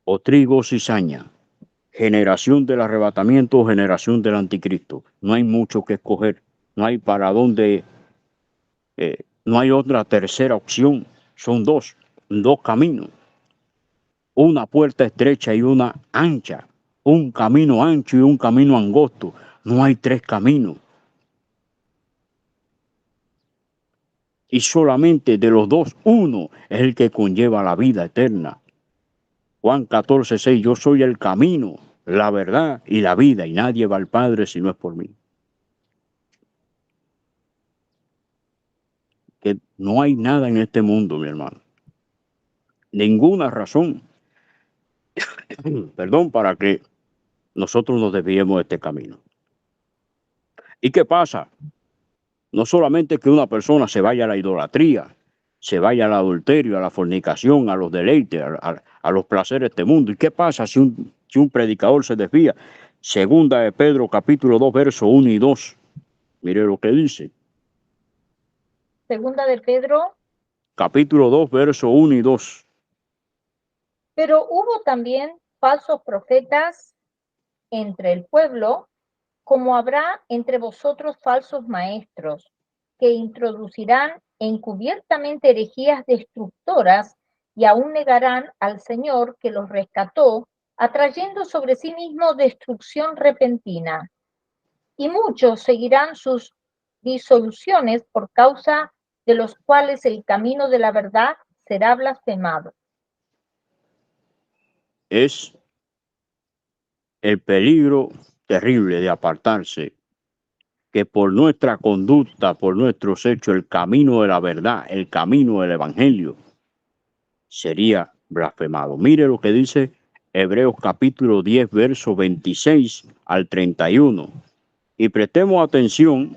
B: O trigo o cizaña, generación del arrebatamiento o generación del anticristo. No hay mucho que escoger, no hay para dónde, no hay otra tercera opción. Son dos caminos, una puerta estrecha y una ancha, un camino ancho y un camino angosto. No hay tres caminos. Y solamente de los dos, uno es el que conlleva la vida eterna. Juan 14:6, yo soy el camino, la verdad y la vida, y nadie va al Padre si no es por mí. Que no hay nada en este mundo, mi hermano, ninguna razón, perdón, para que nosotros nos desviemos de este camino. ¿Y qué pasa? No solamente que una persona se vaya a la idolatría, se vaya al adulterio, a la fornicación, a los deleites, a los placeres de este mundo. ¿Y qué pasa si un predicador se desvía? Segunda de Pedro, capítulo 2, versos 1 y 2. Mire lo que dice.
A: Segunda de Pedro.
B: Capítulo 2, versos 1 y 2.
A: Pero hubo también falsos profetas entre el pueblo, como habrá entre vosotros falsos maestros, que introducirán encubiertamente herejías destructoras y aún negarán al Señor que los rescató, atrayendo sobre sí mismo destrucción repentina. Y muchos seguirán sus disoluciones, por causa de los cuales el camino de la verdad será blasfemado.
B: Es el peligro terrible de apartarse, que por nuestra conducta, por nuestros hechos, el camino de la verdad, el camino del evangelio, sería blasfemado. Mire lo que dice Hebreos capítulo 10, verso 26 al 31. Y prestemos atención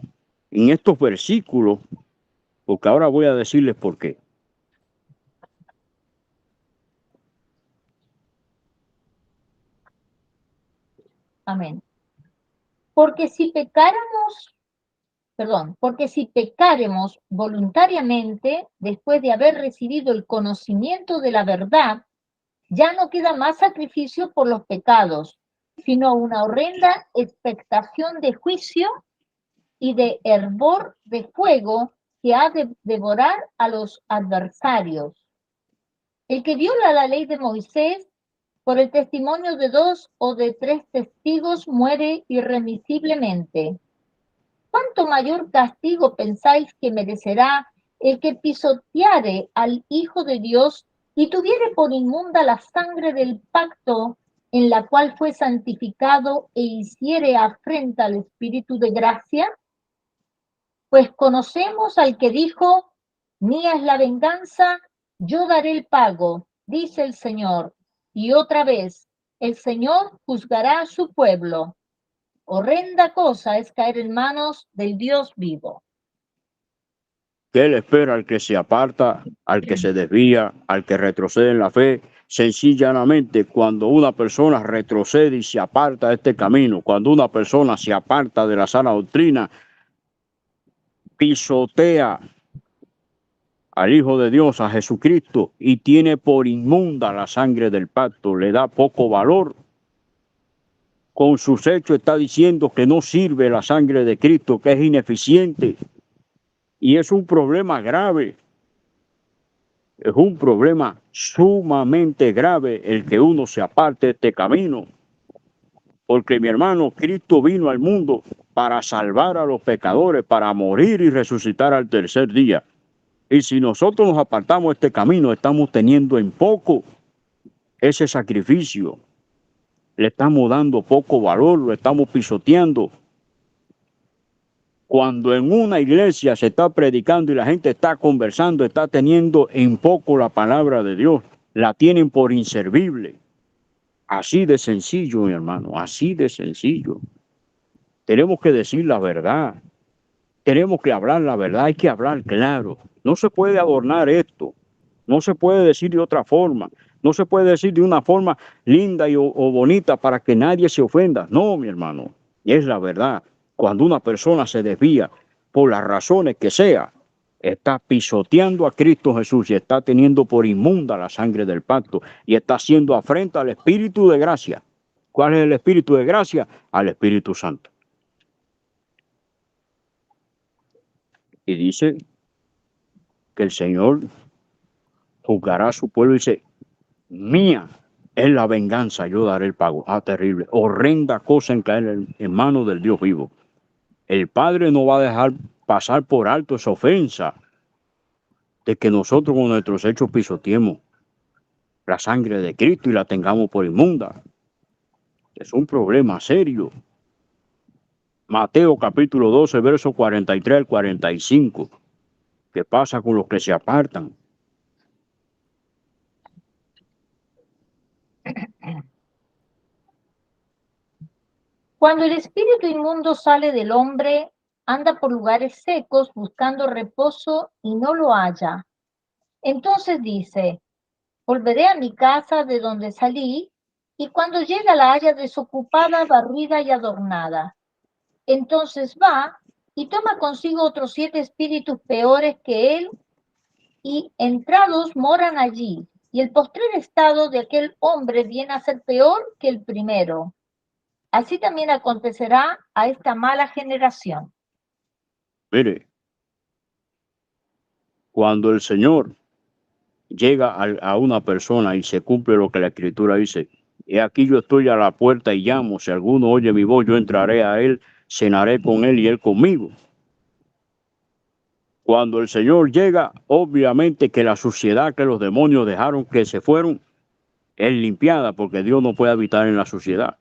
B: en estos versículos, porque ahora voy a decirles por qué.
A: Amén. Porque si pecáremos voluntariamente después de haber recibido el conocimiento de la verdad, ya no queda más sacrificio por los pecados, sino una horrenda expectación de juicio y de hervor de fuego que ha de devorar a los adversarios. El que viola la ley de Moisés por el testimonio de 2 o de 3 testigos muere irremisiblemente. ¿Cuánto mayor castigo pensáis que merecerá el que pisoteare al Hijo de Dios y tuviere por inmunda la sangre del pacto en la cual fue santificado e hiciere afrenta al Espíritu de gracia? Pues conocemos al que dijo, mía es la venganza, yo daré el pago, dice el Señor. Y otra vez, el Señor juzgará a su pueblo. Horrenda cosa es caer en manos del Dios vivo.
B: ¿Qué le espera al que se aparta, al que se desvía, al que retrocede en la fe? Sencillamente, cuando una persona retrocede y se aparta de este camino, cuando una persona se aparta de la sana doctrina, pisotea al Hijo de Dios, a Jesucristo, y tiene por inmunda la sangre del pacto, le da poco valor. Con sus hechos está diciendo que no sirve la sangre de Cristo, que es ineficiente. Y es un problema grave. Es un problema sumamente grave el que uno se aparte de este camino. Porque, mi hermano, Cristo vino al mundo para salvar a los pecadores, para morir y resucitar al tercer día. Y si nosotros nos apartamos de este camino, estamos teniendo en poco ese sacrificio. Le estamos dando poco valor, lo estamos pisoteando. Cuando en una iglesia se está predicando y la gente está conversando, está teniendo en poco la palabra de Dios, la tienen por inservible. Así de sencillo, mi hermano, así de sencillo. Tenemos que decir la verdad. Tenemos que hablar la verdad, hay que hablar claro. No se puede adornar esto. No se puede decir de otra forma. No se puede decir de una forma linda o bonita para que nadie se ofenda. No, mi hermano, es la verdad. Cuando una persona se desvía por las razones que sea, está pisoteando a Cristo Jesús y está teniendo por inmunda la sangre del pacto y está haciendo afrenta al Espíritu de gracia ¿Cuál es el Espíritu de gracia? Al Espíritu Santo. Y dice que el Señor juzgará a su pueblo y dice, mía es la venganza, yo daré el pago. Ah, terrible, horrenda cosa en caer en manos del Dios vivo. El Padre no va a dejar pasar por alto esa ofensa de que nosotros con nuestros hechos pisoteemos la sangre de Cristo y la tengamos por inmunda. Es un problema serio. Mateo capítulo 12, verso 43 al 45. ¿Qué pasa con los que se apartan?
A: Cuando el espíritu inmundo sale del hombre, anda por lugares secos buscando reposo y no lo halla. Entonces dice, volveré a mi casa de donde salí, y cuando llega la halla desocupada, barrida y adornada. Entonces va y toma consigo otros 7 espíritus peores que él, y entrados moran allí. Y el postrer estado de aquel hombre viene a ser peor que el primero. Así también acontecerá a esta mala generación.
B: Mire, cuando el Señor llega a una persona y se cumple lo que la Escritura dice, he aquí yo estoy a la puerta y llamo, si alguno oye mi voz, yo entraré a él, cenaré con él y él conmigo. Cuando el Señor llega, obviamente que la suciedad que los demonios dejaron que se fueron es limpiada, porque Dios no puede habitar en la suciedad.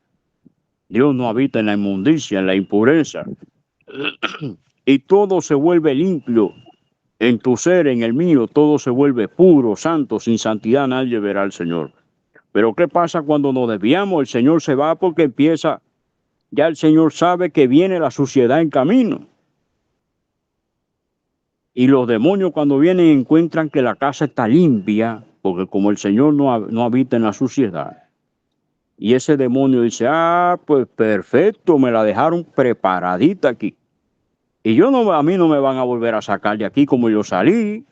B: Dios no habita en la inmundicia, en la impureza. Y todo se vuelve limpio. En tu ser, en el mío, todo se vuelve puro, santo. Sin santidad nadie verá al Señor. Pero ¿qué pasa cuando nos desviamos? El Señor se va porque empieza, ya el Señor sabe que viene la suciedad en camino. Y los demonios cuando vienen encuentran que la casa está limpia, porque como el Señor no habita en la suciedad. Y ese demonio dice, ah, pues perfecto, me la dejaron preparadita aquí. Y a mí no me van a volver a sacar de aquí como yo salí.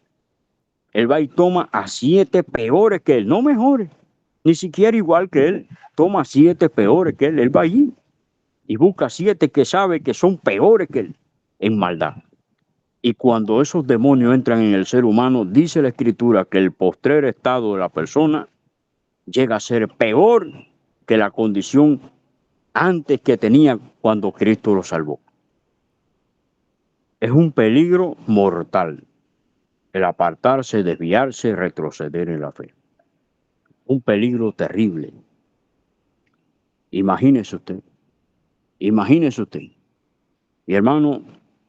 B: Él va y toma a 7 peores que él, no mejores, ni siquiera igual que él. Toma 7 peores que él. Él va allí y busca 7 que sabe que son peores que él en maldad. Y cuando esos demonios entran en el ser humano, dice la Escritura que el postrer estado de la persona llega a ser peor que la condición antes que tenía cuando Cristo lo salvó. Es un peligro mortal el apartarse, desviarse, retroceder en la fe. Un peligro terrible. Imagínese usted. Imagínese usted. Y hermano,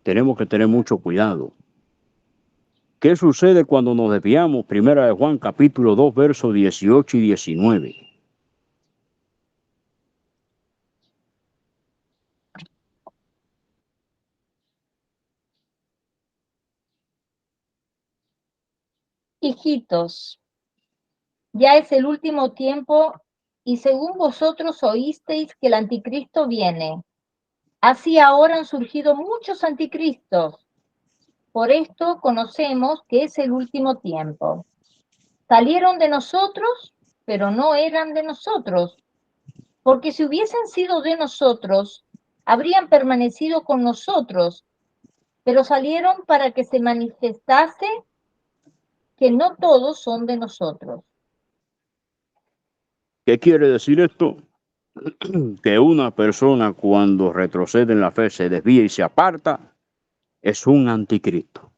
B: tenemos que tener mucho cuidado. ¿Qué sucede cuando nos desviamos? Primera de Juan, capítulo 2, versos 18 y 19.
A: Hijitos, ya es el último tiempo, y según vosotros oísteis que el anticristo viene, así ahora han surgido muchos anticristos. Por esto conocemos que es el último tiempo. Salieron de nosotros, pero no eran de nosotros, porque si hubiesen sido de nosotros, habrían permanecido con nosotros, pero salieron para que se manifestase que no todos son de nosotros.
B: ¿Qué quiere decir esto? Que una persona cuando retrocede en la fe, se desvía y se aparta, es un anticristo.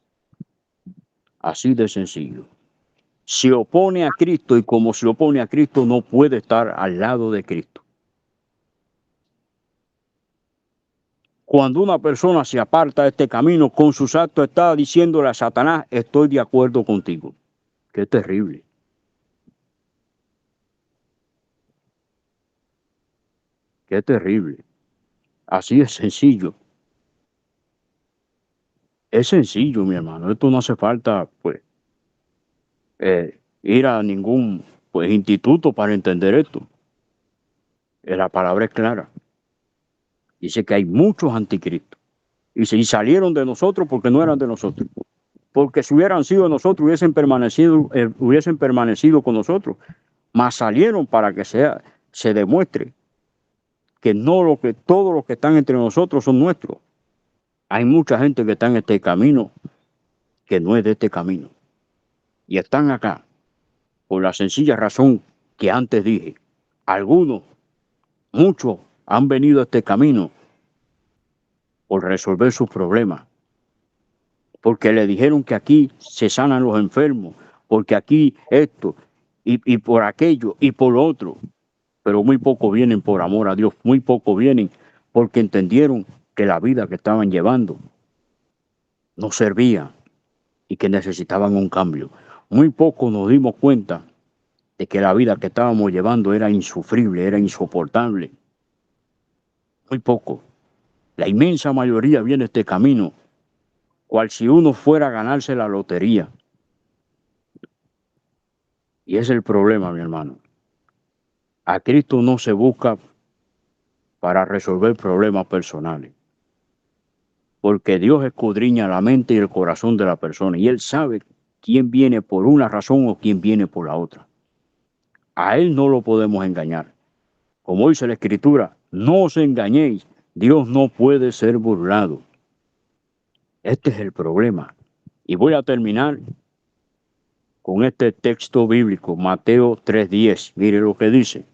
B: Así de sencillo. Se opone a Cristo y como se opone a Cristo no puede estar al lado de Cristo. Cuando una persona se aparta de este camino, con sus actos está diciéndole a Satanás, estoy de acuerdo contigo. Qué terrible. Qué terrible. Así es sencillo. Es sencillo, mi hermano. Esto no hace falta, pues, ir a ningún, pues, instituto para entender esto. La palabra es clara. Dice que hay muchos anticristos. Y si salieron de nosotros porque no eran de nosotros. Porque si hubieran sido de nosotros, hubiesen permanecido con nosotros. Mas salieron para que se demuestre que todos los que están entre nosotros son nuestros. Hay mucha gente que está en este camino que no es de este camino. Y están acá por la sencilla razón que antes dije. Algunos, muchos, han venido a este camino por resolver sus problemas. Porque le dijeron que aquí se sanan los enfermos, porque aquí esto, y por aquello, y por lo otro. Pero muy pocos vienen por amor a Dios, muy pocos vienen porque entendieron que la vida que estaban llevando no servía y que necesitaban un cambio. Muy pocos nos dimos cuenta de que la vida que estábamos llevando era insufrible, era insoportable. Muy poco. La inmensa mayoría viene este camino, cual si uno fuera a ganarse la lotería. Y ese es el problema, mi hermano. A Cristo no se busca para resolver problemas personales, porque Dios escudriña la mente y el corazón de la persona y Él sabe quién viene por una razón o quién viene por la otra. A Él no lo podemos engañar. Como dice la Escritura, no os engañéis, Dios no puede ser burlado. Este es el problema. Y voy a terminar con este texto bíblico, Mateo 3:10. Mire lo que dice.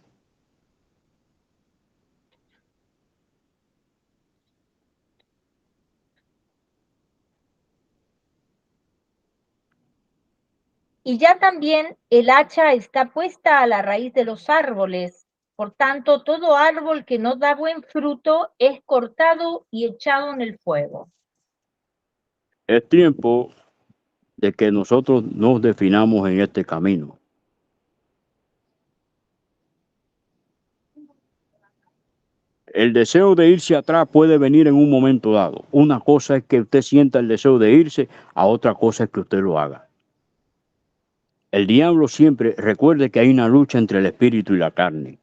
A: Y ya también el hacha está puesta a la raíz de los árboles. Por tanto, todo árbol que no da buen fruto es cortado y echado en el fuego.
B: Es tiempo de que nosotros nos definamos en este camino. El deseo de irse atrás puede venir en un momento dado. Una cosa es que usted sienta el deseo de irse, a otra cosa es que usted lo haga. El diablo siempre, recuerde que hay una lucha entre el espíritu y la carne.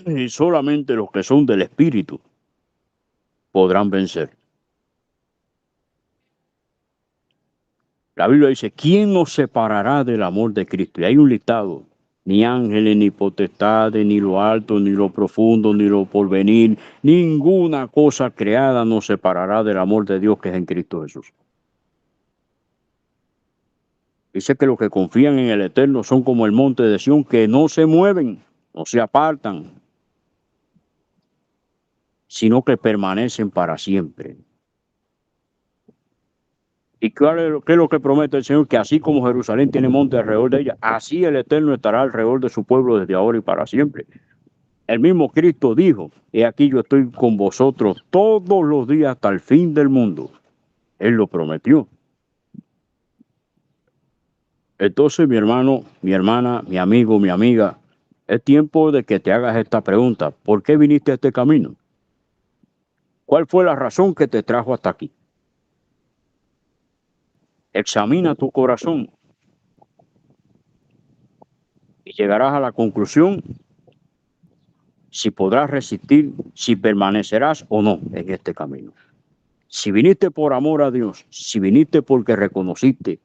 B: Y solamente los que son del espíritu podrán vencer. La Biblia dice, ¿quién nos separará del amor de Cristo? Y hay un listado, ni ángeles, ni potestades, ni lo alto, ni lo profundo, ni lo porvenir, ninguna cosa creada nos separará del amor de Dios que es en Cristo Jesús. Dice que los que confían en el Eterno son como el monte de Sión, que no se mueven, no se apartan, sino que permanecen para siempre. ¿Y qué es lo que promete el Señor? Que así como Jerusalén tiene monte alrededor de ella, así el Eterno estará alrededor de su pueblo desde ahora y para siempre. El mismo Cristo dijo, he aquí yo estoy con vosotros todos los días hasta el fin del mundo. Él lo prometió. Entonces, mi hermano, mi hermana, mi amigo, mi amiga, es tiempo de que te hagas esta pregunta. ¿Por qué viniste a este camino? ¿Cuál fue la razón que te trajo hasta aquí? Examina tu corazón y llegarás a la conclusión si podrás resistir, si permanecerás o no en este camino. Si viniste por amor a Dios, si viniste porque reconociste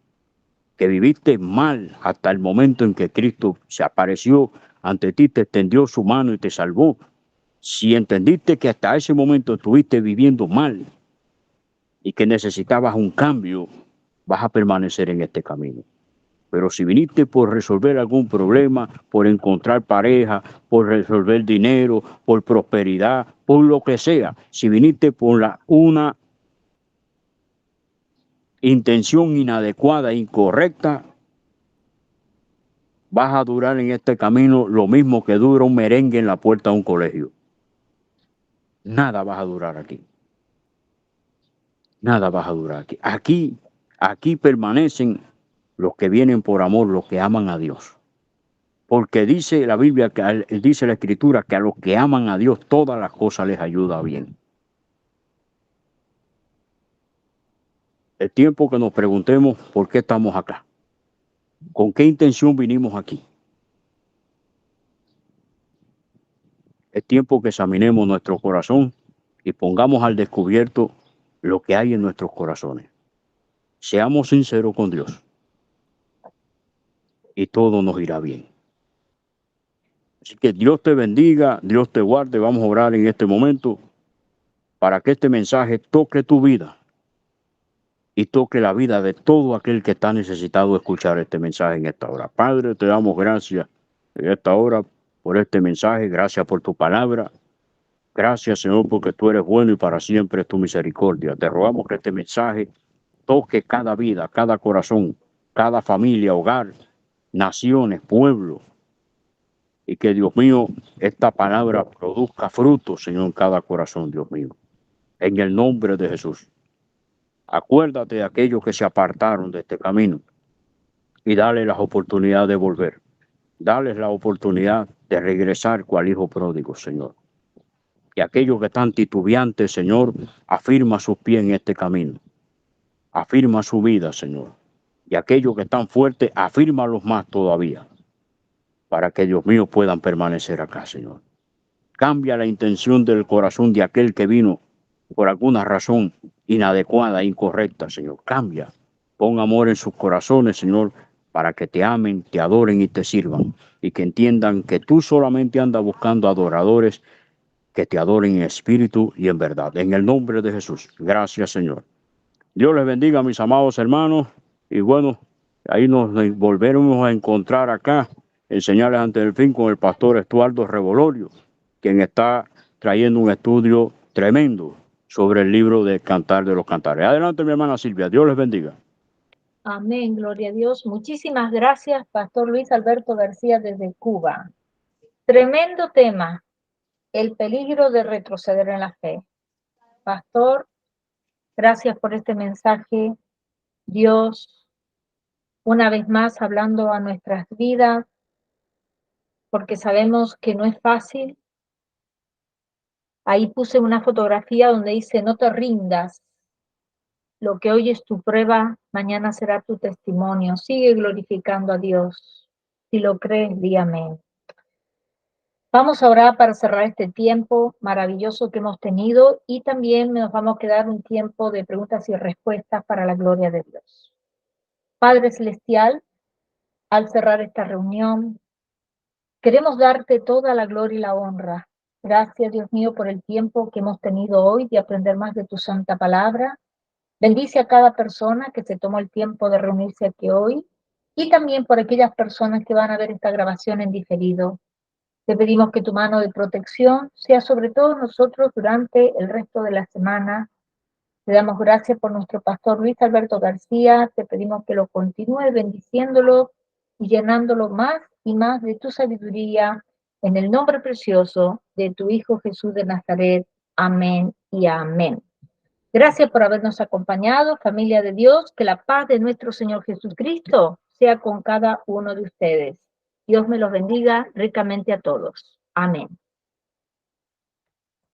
B: que viviste mal hasta el momento en que Cristo se apareció ante ti, te extendió su mano y te salvó, si entendiste que hasta ese momento estuviste viviendo mal y que necesitabas un cambio, vas a permanecer en este camino. Pero si viniste por resolver algún problema, por encontrar pareja, por resolver dinero, por prosperidad, por lo que sea, si viniste por una intención inadecuada, incorrecta, vas a durar en este camino lo mismo que dura un merengue en la puerta de un colegio. Nada vas a durar aquí. Nada vas a durar aquí. Aquí permanecen los que vienen por amor, los que aman a Dios. Porque dice la Biblia, dice la Escritura, que a los que aman a Dios todas las cosas les ayuda bien. Es tiempo que nos preguntemos por qué estamos acá. ¿Con qué intención vinimos aquí? Es tiempo que examinemos nuestro corazón y pongamos al descubierto lo que hay en nuestros corazones. Seamos sinceros con Dios y todo nos irá bien. Así que Dios te bendiga, Dios te guarde. Vamos a orar en este momento para que este mensaje toque tu vida y toque la vida de todo aquel que está necesitado de escuchar este mensaje en esta hora. Padre, te damos gracias en esta hora por este mensaje, gracias por tu palabra. Gracias, Señor, porque tú eres bueno y para siempre es tu misericordia. Te rogamos que este mensaje toque cada vida, cada corazón, cada familia, hogar, naciones, pueblos, y que, Dios mío, esta palabra produzca frutos, Señor, en cada corazón, Dios mío. En el nombre de Jesús. Acuérdate de aquellos que se apartaron de este camino y dale las oportunidades de volver. Dales la oportunidad de regresar cual hijo pródigo, Señor. Y aquellos que están titubeantes, Señor, afirma sus pies en este camino. Afirma su vida, Señor. Y aquellos que están fuertes, afírmalos más todavía. Para que, Dios mío, puedan permanecer acá, Señor. Cambia la intención del corazón de aquel que vino por alguna razón inadecuada, incorrecta, Señor. Cambia. Pon amor en sus corazones, Señor, para que te amen, te adoren y te sirvan. Y que entiendan que tú solamente andas buscando adoradores que te adoren en espíritu y en verdad. En el nombre de Jesús. Gracias, Señor. Dios les bendiga, mis amados hermanos. Y bueno, ahí nos volveremos a encontrar acá en Señales Antes del Fin con el pastor Estuardo Revolorio, quien está trayendo un estudio tremendo sobre el libro de Cantar de los Cantares. Adelante, mi hermana Silvia. Dios les bendiga.
A: Amén, gloria a Dios. Muchísimas gracias, Pastor Luis Alberto García desde Cuba. Tremendo tema, el peligro de retroceder en la fe. Pastor, gracias por este mensaje. Dios, una vez más, hablando a nuestras vidas, porque sabemos que no es fácil. Ahí puse una fotografía donde dice, no te rindas. Lo que hoy es tu prueba, mañana será tu testimonio. Sigue glorificando a Dios. Si lo crees, di amén. Vamos a orar para cerrar este tiempo maravilloso que hemos tenido y también nos vamos a quedar un tiempo de preguntas y respuestas para la gloria de Dios. Padre Celestial, al cerrar esta reunión, queremos darte toda la gloria y la honra. Gracias, Dios mío, por el tiempo que hemos tenido hoy de aprender más de tu santa palabra. Bendice a cada persona que se tomó el tiempo de reunirse aquí hoy y también por aquellas personas que van a ver esta grabación en diferido. Te pedimos que tu mano de protección sea sobre todos nosotros durante el resto de la semana. Te damos gracias por nuestro pastor Luis Alberto García. Te pedimos que lo continúes bendiciéndolo y llenándolo más y más de tu sabiduría en el nombre precioso de tu Hijo Jesús de Nazaret. Amén y amén. Gracias por habernos acompañado, familia de Dios. Que la paz de nuestro Señor Jesucristo sea con cada uno de ustedes. Dios me los bendiga ricamente a todos. Amén.